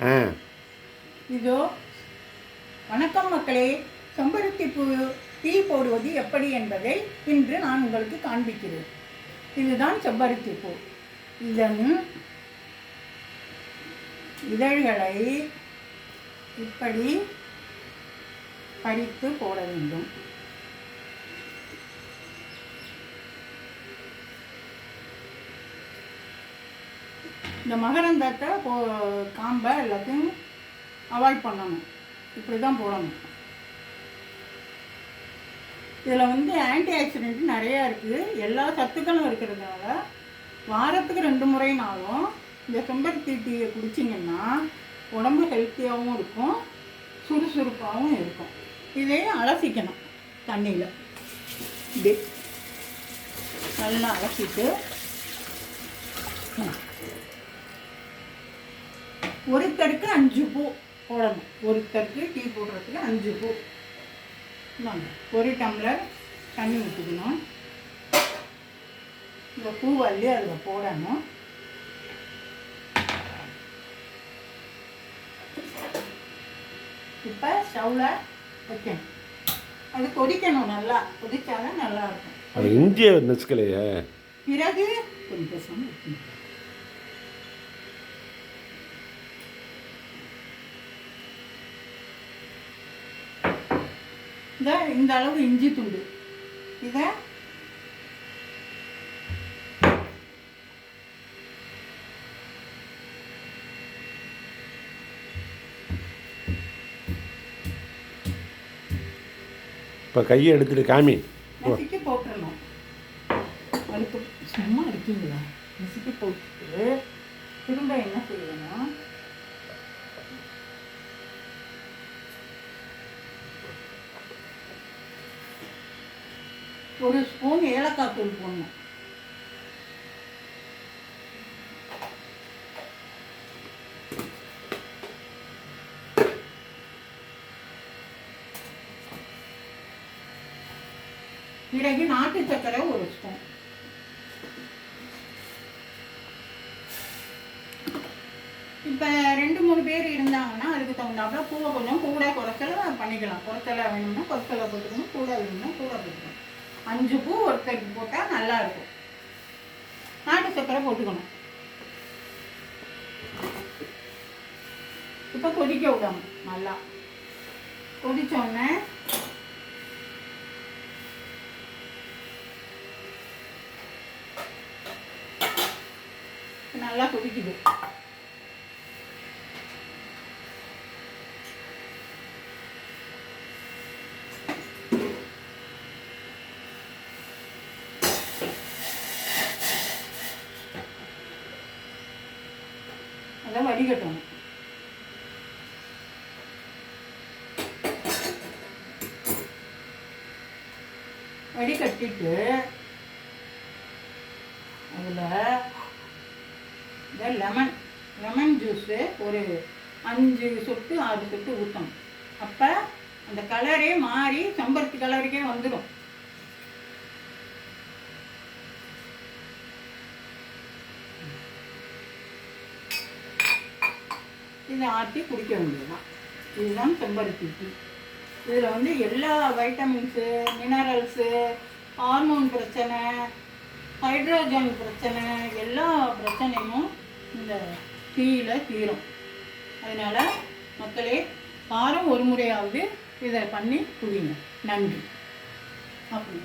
இதோ வணக்கம் மக்களே. செம்பருத்தி பூ டீ போடுவது எப்படி என்பதை இன்று நான் உங்களுக்கு காண்பிக்கிறேன். இதுதான் செம்பருத்தி பூ. இதன் இதழ்களை இப்படி பறித்து போட வேண்டும். இந்த மகரந்தத்தை காம்பை எல்லாத்தையும் அவாய்ட் பண்ணணும். இப்படி தான் போடணும். இதில் ஆன்டி ஆக்சிடென்ட் நிறையா இருக்குது. எல்லா சத்துக்களும் இருக்கிறதுனால வாரத்துக்கு 2 முறைனாலும் இந்த செம்பருத்தி டீயை குடிச்சிங்கன்னா உடம்பு ஹெல்த்தியாகவும் இருக்கும், சுறுசுறுப்பாகவும் இருக்கும். இதே அலசிக்கணும் தண்ணியில். இப்படி நல்லா அலசிட்டு ஒருத்தருக்கு 5 பூ போடணும். ஒருத்தருக்கு டீ போடுறதுக்கு 5 பூ. ஒரு டம்ளர் தண்ணி ஊற்றிக்கணும். இந்த பூவல்லி அதில் போடணும். இப்போ ஸ்டவ்வில் வைக்கணும். அது கொதிக்கணும். நல்லா கொதிச்சாலும் நல்லா இருக்கும். அது இஞ்சியை நசுக்கலையே. பிறகு கொஞ்சம் பேசாமல் வைக்கணும். இந்த அளவு இஞ்சி துண்டு இதை இப்போ கையை எடுத்துட்டு காமி நசுக்கி போட்டுடணும். அதுக்கு சும்மா இருக்கீங்களா? நசுக்கி போட்டு திரும்ப என்ன செய்யணும்? ஒரு ஸ்பூன் ஏலக்காய் தூள் போடணும். பிறகு நாட்டு சர்க்கரை ஒரு ஸ்பூன். இப்போ 2-3 பேர் இருந்தாங்கன்னா அதுக்கு தகுந்தாப்புல பூவை கொஞ்சம் கூட குறைச்சல பண்ணிக்கலாம். குறைச்சல வேணும்னா குறைச்சல போட்டுக்கணும், கூட வேணும்னா கூட போட்டுக்கணும். 5 பூ ஒருத்தருக்கு போட்டால் நல்லா இருக்கும். நாட்டு சர்க்கரை போட்டுக்கணும். இப்போ கொதிக்க விடணும். நல்லா கொதிச்சோடனே நல்லா கொதிக்குது. அதை வடிகட்டணும். வடிகட்டிட்டு அதில் லெமன் ஜூஸு ஒரு 5 சொட்டு 6 சொட்டு ஊற்றணும். அப்போ அந்த கலரே மாறி செம்பருத்தி கலருக்கே வந்துடும். இதை ஆற்றி குடிக்க வேண்டியதுதான். இதுதான் செம்பருத்தி டீ. இதில் எல்லா வைட்டமின்ஸு, மினரல்ஸு, ஹார்மோன் பிரச்சனை, ஹைட்ரோஜன் பிரச்சனை, எல்லா பிரச்சனையும் இந்த டீயில் தீரும். அதனால் மக்களே, வாரம் ஒரு முறையாவது இதை பண்ணி குடிங்க. நன்றி. அப்படி